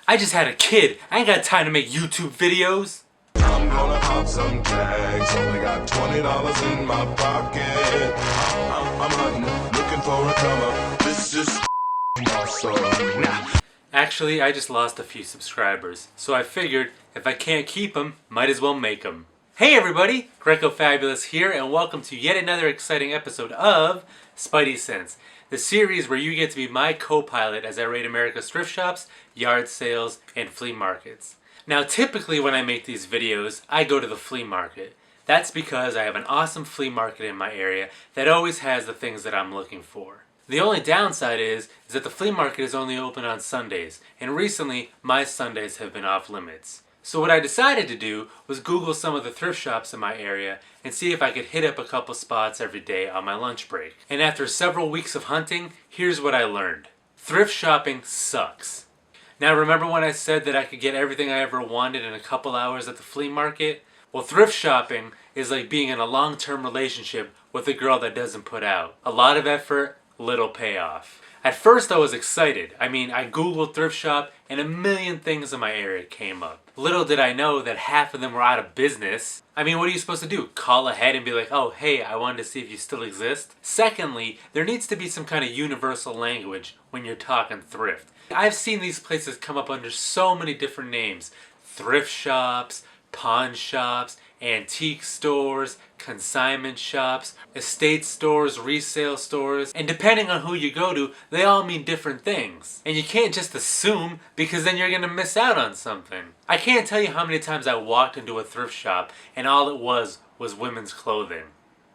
I just had a kid. I ain't got time to make YouTube videos. I'm gonna pop some tags. Only got $20 in my pocket. I'm hunting, looking for a come up. This is awesome. Nah. Actually, I just lost a few subscribers, so I figured if I can't keep them, might as well make them. Hey everybody, Greco Fabulous here, and welcome to yet another exciting episode of Spidey Sense, the series where you get to be my co-pilot as I raid America's thrift shops, yard sales, and flea markets. Now typically when I make these videos, I go to the flea market. That's because I have an awesome flea market in my area that always has the things that I'm looking for. The only downside is that the flea market is only open on Sundays, and recently my Sundays have been off limits. So what I decided to do was Google some of the thrift shops in my area and see if I could hit up a couple spots every day on my lunch break. And after several weeks of hunting, here's what I learned. Thrift shopping sucks. Now remember when I said that I could get everything I ever wanted in a couple hours at the flea market? Well, thrift shopping is like being in a long-term relationship with a girl that doesn't put out. A lot of effort, little payoff. At first I was excited. I googled thrift shop and a million things in my area came up. Little did I know that half of them were out of business. What are you supposed to do? Call ahead and be like, oh hey, I wanted to see if you still exist? Secondly, there needs to be some kind of universal language when you're talking thrift. I've seen these places come up under so many different names. Thrift shops, pawn shops, antique stores, consignment shops, estate stores, resale stores, and depending on who you go to, they all mean different things. And you can't just assume, because then you're gonna miss out on something. I can't tell you how many times I walked into a thrift shop and all it was women's clothing.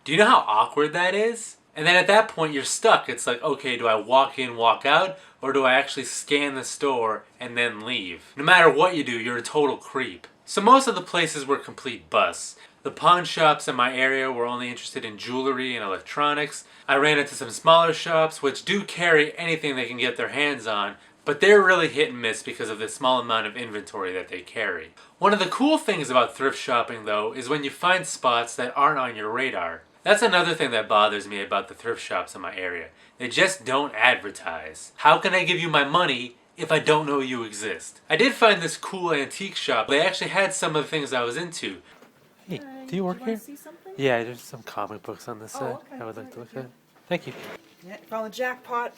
Do you know how awkward that is? And then at that point you're stuck. It's like, okay, do I walk in, walk out, or do I actually scan the store and then leave? No matter what you do, you're a total creep. So most of the places were complete busts. The pawn shops in my area were only interested in jewelry and electronics. I ran into some smaller shops which do carry anything they can get their hands on, but they're really hit and miss because of the small amount of inventory that they carry. One of the cool things about thrift shopping though is when you find spots that aren't on your radar. That's another thing that bothers me about the thrift shops in my area. They just don't advertise. How can I give you my money if I don't know you exist? I did find this cool antique shop. They actually had some of the things I was into. Hey, do you work here? See something? Yeah, there's some comic books on this side. Okay. I would like to look at. Thank you. Yeah, found the jackpot.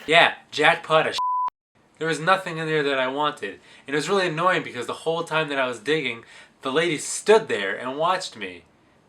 Yeah, jackpot of There was nothing in there that I wanted. And it was really annoying because the whole time that I was digging, the lady stood there and watched me.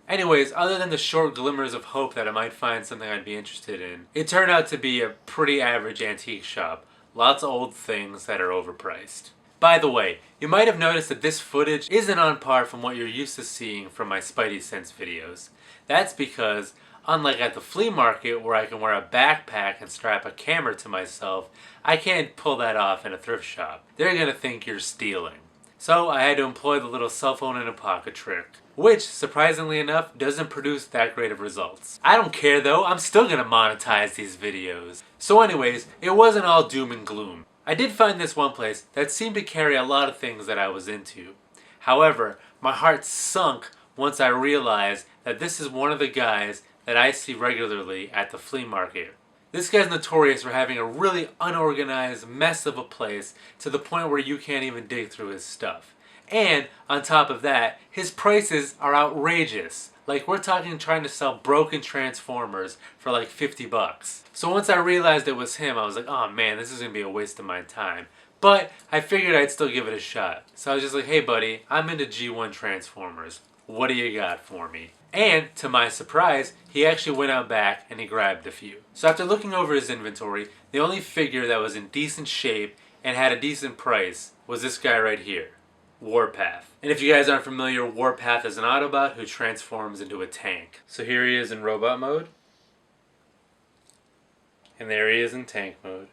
Anyways, other than the short glimmers of hope that I might find something I'd be interested in, it turned out to be a pretty average antique shop. Lots of old things that are overpriced. By the way, you might have noticed that this footage isn't on par from what you're used to seeing from my Spidey Sense videos. That's because, unlike at the flea market where I can wear a backpack and strap a camera to myself, I can't pull that off in a thrift shop. They're gonna think you're stealing. So I had to employ the little cell phone in a pocket trick, which, surprisingly enough, doesn't produce that great of results. I don't care though, I'm still gonna monetize these videos. So anyways, it wasn't all doom and gloom. I did find this one place that seemed to carry a lot of things that I was into. However, my heart sunk once I realized that this is one of the guys that I see regularly at the flea market. This guy's notorious for having a really unorganized mess of a place to the point where you can't even dig through his stuff. And on top of that, his prices are outrageous. Like we're talking trying to sell broken Transformers for like 50 bucks. So once I realized it was him, I was like, oh man, this is gonna be a waste of my time. But I figured I'd still give it a shot. So I was just like, hey buddy, I'm into G1 Transformers. What do you got for me? And to my surprise, he actually went out back and he grabbed a few. So after looking over his inventory, the only figure that was in decent shape and had a decent price was this guy right here. Warpath. And if you guys aren't familiar, Warpath is an Autobot who transforms into a tank. So here he is in robot mode. And there he is in tank mode.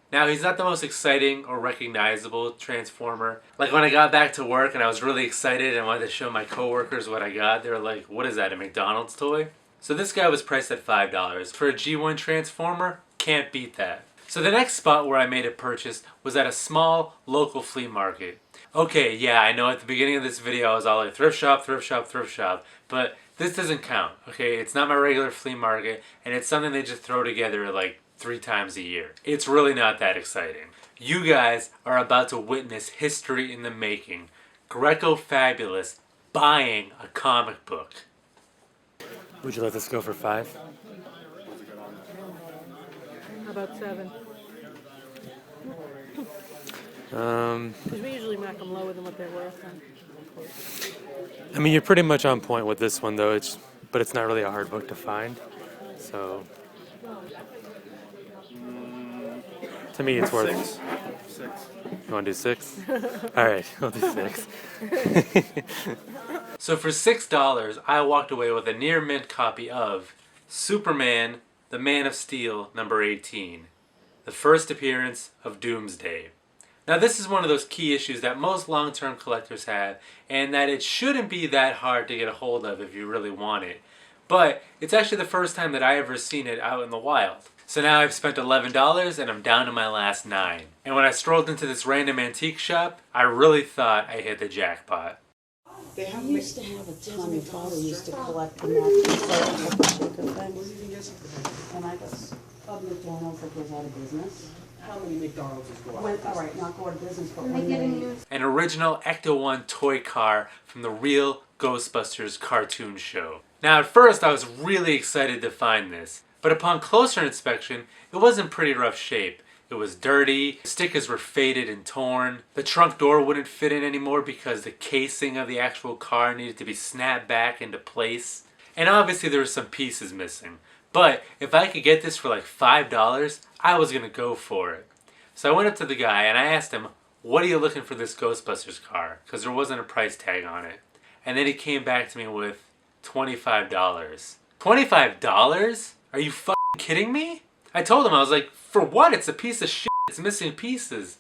Now he's not the most exciting or recognizable Transformer. Like when I got back to work and I was really excited and wanted to show my coworkers what I got, they were like, what is that, a McDonald's toy? So this guy was priced at $5. For a G1 Transformer, can't beat that. So the next spot where I made a purchase was at a small local flea market. Okay, yeah, I know at the beginning of this video I was all like thrift shop, thrift shop, thrift shop, but this doesn't count, okay? It's not my regular flea market, and it's something they just throw together like 3 times a year. It's really not that exciting. You guys are about to witness history in the making. Greco Fabulous buying a comic book. Would you let this go for 5? How about 7? Because we usually make them lower than what they're worth. I mean, you're pretty much on point with this one, though. But it's not really a hard book to find. So, to me, it's worth. 6. You want to do 6? All right, I'll do 6. So for $6, I walked away with a near mint copy of Superman, the Man of Steel, number 18, the first appearance of Doomsday. Now this is one of those key issues that most long-term collectors have, and that it shouldn't be that hard to get a hold of if you really want it. But it's actually the first time that I ever seen it out in the wild. So now I've spent $11 and I'm down to my last 9. And when I strolled into this random antique shop, I really thought I hit the jackpot. We used to have a ton. My father used to collect the shaker things. And I guess McDonald's goes out of business. How many McDonald's go out? Alright, not go out of business, but when they... An original Ecto-1 toy car from the real Ghostbusters cartoon show. Now at first I was really excited to find this, but upon closer inspection, it was in pretty rough shape. It was dirty, the stickers were faded and torn, the trunk door wouldn't fit in anymore because the casing of the actual car needed to be snapped back into place. And obviously there were some pieces missing. But if I could get this for like $5, I was gonna go for it. So I went up to the guy and I asked him, what are you looking for this Ghostbusters car? Because there wasn't a price tag on it. And then he came back to me with $25. $25? Are you fucking kidding me? I told him, I was like, for what? It's a piece of shit. It's missing pieces.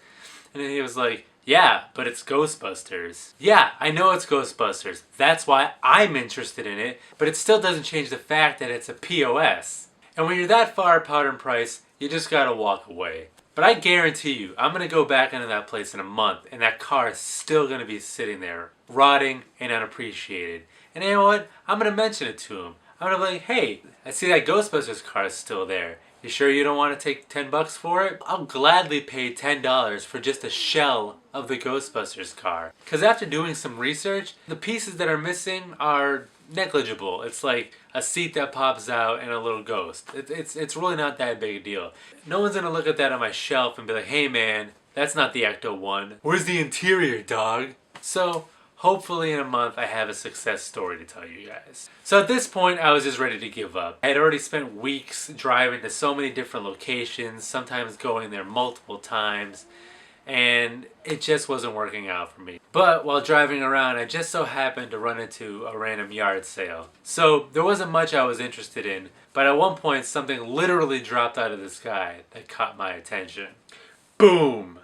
And then he was like, yeah, but it's Ghostbusters. Yeah, I know it's Ghostbusters. That's why I'm interested in it. But it still doesn't change the fact that it's a POS. And when you're that far apart in price, you just gotta walk away. But I guarantee you, I'm gonna go back into that place in a month, and that car is still gonna be sitting there, rotting and unappreciated. And you know what? I'm gonna mention it to him. I'm gonna be like, hey, I see that Ghostbusters car is still there. You sure you don't want to take $10 for it? I'll gladly pay $10 for just a shell of the Ghostbusters car. Because after doing some research, the pieces that are missing are negligible. It's like a seat that pops out and a little ghost. It's really not that big a deal. No one's gonna look at that on my shelf and be like, hey man, that's not the Ecto-1. Where's the interior, dog? So, hopefully in a month I have a success story to tell you guys. So at this point I was just ready to give up. I had already spent weeks driving to so many different locations, sometimes going there multiple times, and it just wasn't working out for me. But while driving around I just so happened to run into a random yard sale. So there wasn't much I was interested in, but at one point something literally dropped out of the sky that caught my attention. Boom!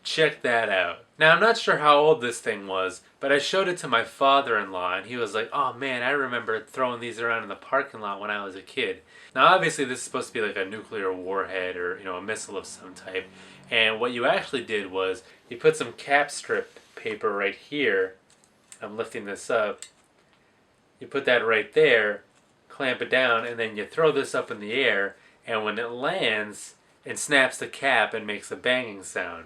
Check that out. Now I'm not sure how old this thing was, but I showed it to my father-in-law and he was like, oh man, I remember throwing these around in the parking lot when I was a kid. Now obviously this is supposed to be like a nuclear warhead or, you know, a missile of some type. And what you actually did was you put some cap strip paper right here. I'm lifting this up. You put that right there, clamp it down, and then you throw this up in the air, and when it lands, it snaps the cap and makes a banging sound.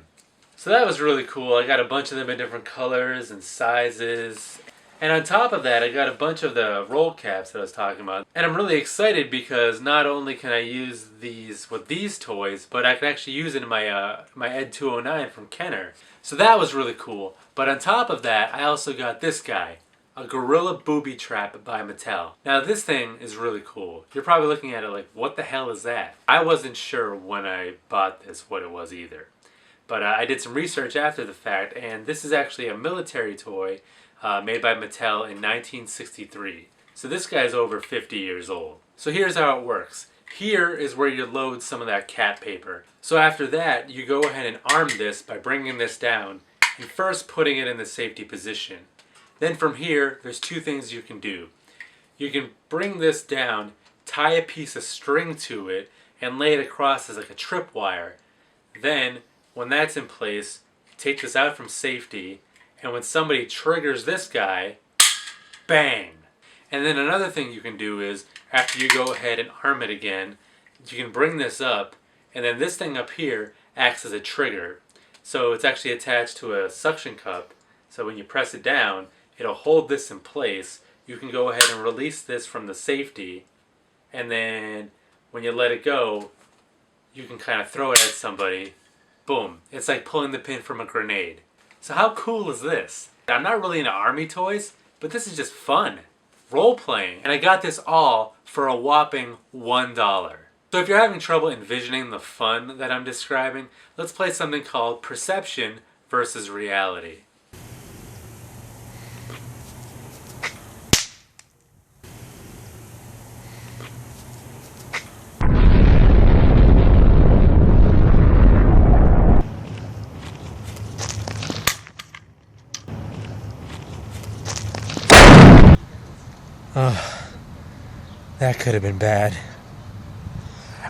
So that was really cool. I got a bunch of them in different colors and sizes. And on top of that, I got a bunch of the roll caps that I was talking about. And I'm really excited because not only can I use these with these toys, but I can actually use it in my my Ed 209 from Kenner. So that was really cool. But on top of that, I also got this guy. A Gorilla Booby Trap by Mattel. Now this thing is really cool. You're probably looking at it like, what the hell is that? I wasn't sure when I bought this what it was either. But I did some research after the fact, and this is actually a military toy made by Mattel in 1963. So this guy's over 50 years old. So here's how it works. Here is where you load some of that cat paper. So after that, you go ahead and arm this by bringing this down and first putting it in the safety position. Then from here, there's two things you can do. You can bring this down, tie a piece of string to it, and lay it across as like a tripwire. Then, when that's in place, take this out from safety, and when somebody triggers this guy, bang! And then another thing you can do is, after you go ahead and arm it again, you can bring this up, and then this thing up here acts as a trigger. So it's actually attached to a suction cup. So when you press it down, it'll hold this in place. You can go ahead and release this from the safety, and then when you let it go, you can kind of throw it at somebody. Boom. It's like pulling the pin from a grenade. So how cool is this? I'm not really into army toys, but this is just fun. Role-playing. And I got this all for a whopping $1. So if you're having trouble envisioning the fun that I'm describing, let's play something called Perception versus Reality. Oh, that could have been bad.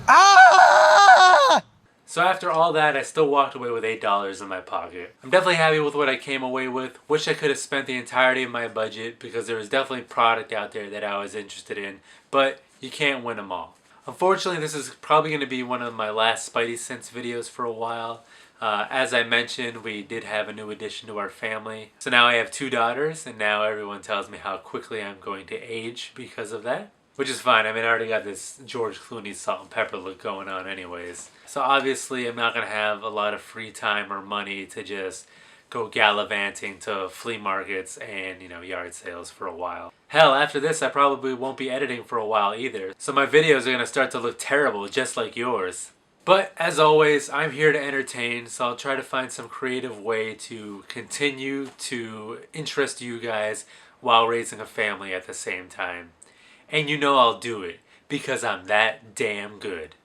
Ah! So after all that, I still walked away with $8 in my pocket. I'm definitely happy with what I came away with. Wish I could have spent the entirety of my budget because there was definitely product out there that I was interested in, but you can't win them all. Unfortunately, this is probably going to be one of my last Spidey Sense videos for a while. As I mentioned, we did have a new addition to our family. So now I have 2 daughters, and now everyone tells me how quickly I'm going to age because of that. Which is fine. I mean, I already got this George Clooney salt and pepper look going on anyways. So obviously I'm not going to have a lot of free time or money to just go gallivanting to flea markets and, yard sales for a while. Hell, after this I probably won't be editing for a while either. So my videos are going to start to look terrible just like yours. But as always, I'm here to entertain, so I'll try to find some creative way to continue to interest you guys while raising a family at the same time. And I'll do it because I'm that damn good.